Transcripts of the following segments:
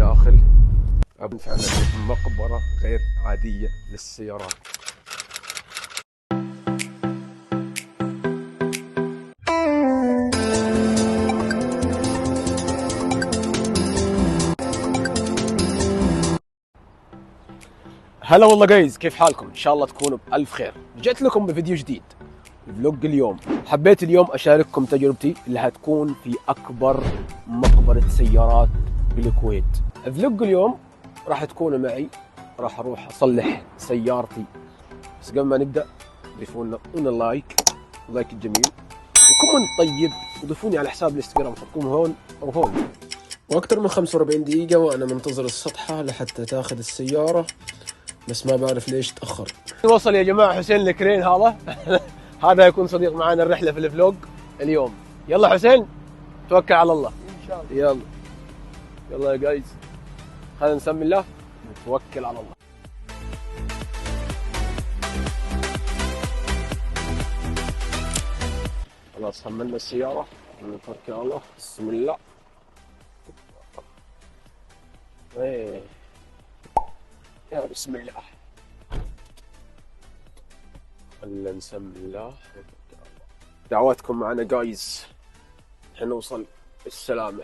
داخل فعلا مقبرة غير عادية للسيارات. هلا والله جايز، كيف حالكم؟ ان شاء الله تكونوا بألف خير. جيت لكم بفيديو جديد فلوج اليوم. حبيت اليوم اشارككم تجربتي اللي هتكون في اكبر مقبرة سيارات بالكويت. فلوج اليوم راح تكونوا معي، راح اروح اصلح سيارتي. بس قبل ما نبدا ضيفوا لنا لايك الجميل وكومنت طيب، وضيفوني على حساب الانستغرام حطكم هون او هون. واكثر من 45 دقيقة وانا منتظر السطحة لحتى تاخذ السيارة، بس ما بعرف ليش تأخر. وصل يا جماعة حسين الكرين هذا. هذا يكون صديق معنا الرحلة في الفلوج اليوم. يلا حسين توكل على الله. ان شاء الله. يلا يا جايز، خلينا نسمي الله نتوكل على الله. خلاص حملنا السيارة، نتوكل على الله. بسم الله. ايه يا بسم الله. خلينا نسمي الله. دعواتكم معنا جايز حنوصل بالسلامة.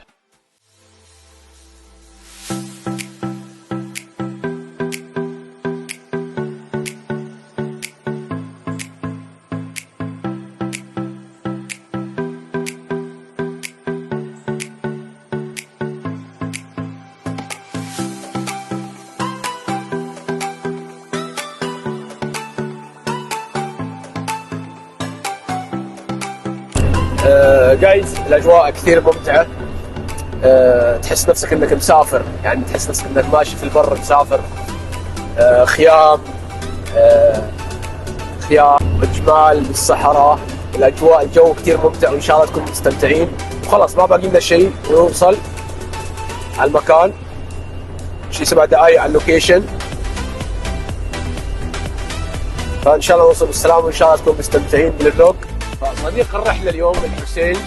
جايز الاجواء كثير ممتعه. تحس نفسك انك مسافر، يعني تحس نفسك انك ماشي في البر مسافر. خيام وجمال بالصحراء، الاجواء الجو كثير ممتع، وان شاء الله تكونوا مستمتعين. وخلاص ما باقي لنا شيء ونوصل على المكان، شيء 7 دقائق على اللوكيشن. فان شاء الله نوصل بالسلامه، وان شاء الله تكونوا مستمتعين بالفلوج. صديق الرحله اليوم الحسين.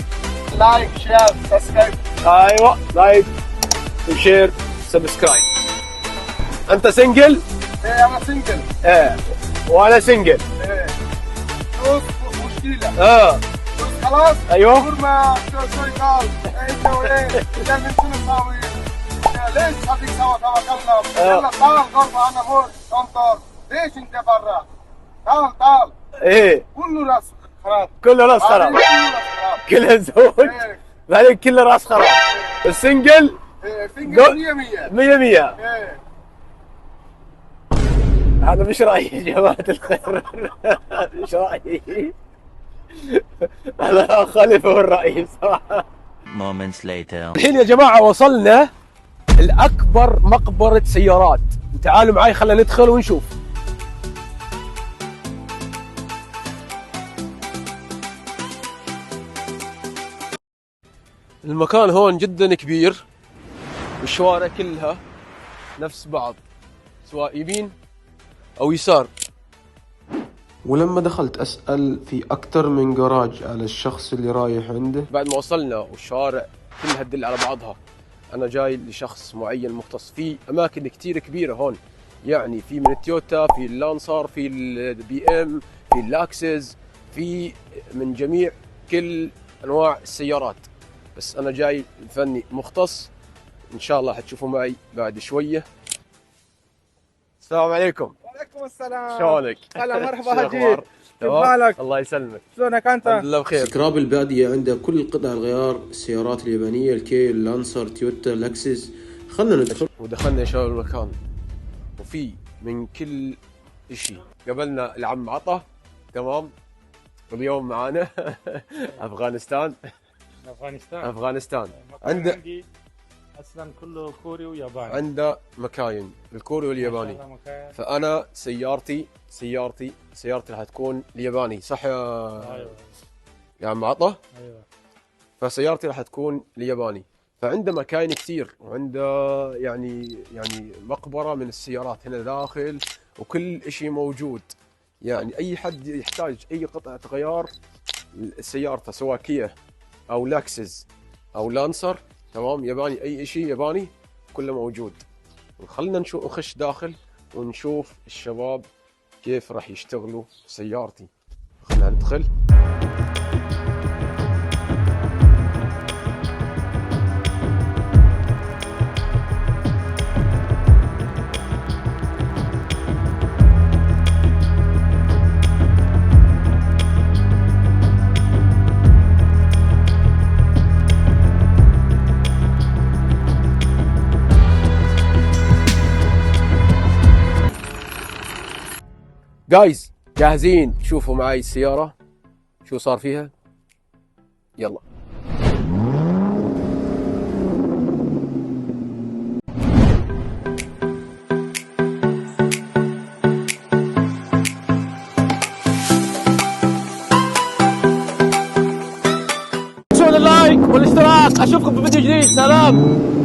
لايك شير سبسكرايب. ايوه لايك وشير سبسكرايب. انت سنجل؟ ايه انا سنجل. ايه وانا سنجل. ايه شوف مشكله. شوف خلاص. ايوه كل ما شوي قال انت وايه كان من شنو تساوي؟ ليش خليك سوا توكلنا؟ يلا تعال غرفه انا فوق انطر. ليش انت برا؟ تعال. ايه كله راس خراب. كله راس خراب. كله زوج بعدين كله راس خراب. السنجل سنجل 100 100. هذا مش رأيي يا جماعة الخير. مش رأيي. هذا خالفه الرأي صراحة. moments later. الحين يا جماعة وصلنا الأكبر مقبرة سيارات، تعالوا معي خلينا ندخل ونشوف. المكان هون جدا كبير، والشوارع كلها نفس بعض سواء يمين أو يسار. ولما دخلت أسأل في أكثر من جراج على الشخص اللي رايح عنده، بعد ما وصلنا والشوارع كلها تدل على بعضها، أنا جاي لشخص معين مختص في أماكن كتير كبيرة هون، يعني في من التويوتا، في اللانسر، في البي ام، في اللاكسس، في من جميع كل أنواع السيارات. بس أنا جاي فني مختص، إن شاء الله حتشوفوا معي بعد شوية. السلام عليكم. وعليكم السلام. شلونك؟ هلا مرحبا هجير. كيف حالك؟ الله يسلمك. شلونك انت؟ الحمد لله بخير. سكراب البادية عنده كل قطع الغيار، السيارات اليابانية، الكي، اللانسر، تويوتا، لاكسس. خلنا ندخل. ودخلنا شباب المكان، وفي من كل شيء. قبلنا العم عطا، تمام. واليوم معانا افغانستان. عندي اصلا كله كوري وياباني. عنده مكاين الكوري والياباني. فانا سيارتي راح تكون الياباني، صح يا عم عطا؟ ايوه. فسيارتي راح تكون الياباني. فعنده مكاين كثير، وعنده يعني مقبرة من السيارات هنا داخل، وكل شيء موجود. يعني اي حد يحتاج اي قطعة غيار سيارته، سواء كيا او لاكسس او لانسر، تمام، ياباني، اي شيء ياباني كله موجود. خلينا نخش داخل ونشوف الشباب كيف راح يشتغلوا سيارتي. خلينا ندخل. جايز جاهزين تشوفوا معي السيارة شو صار فيها؟ يلا. تنسون اللايك والاشتراك. اشوفكم في فيديو جديد. سلام.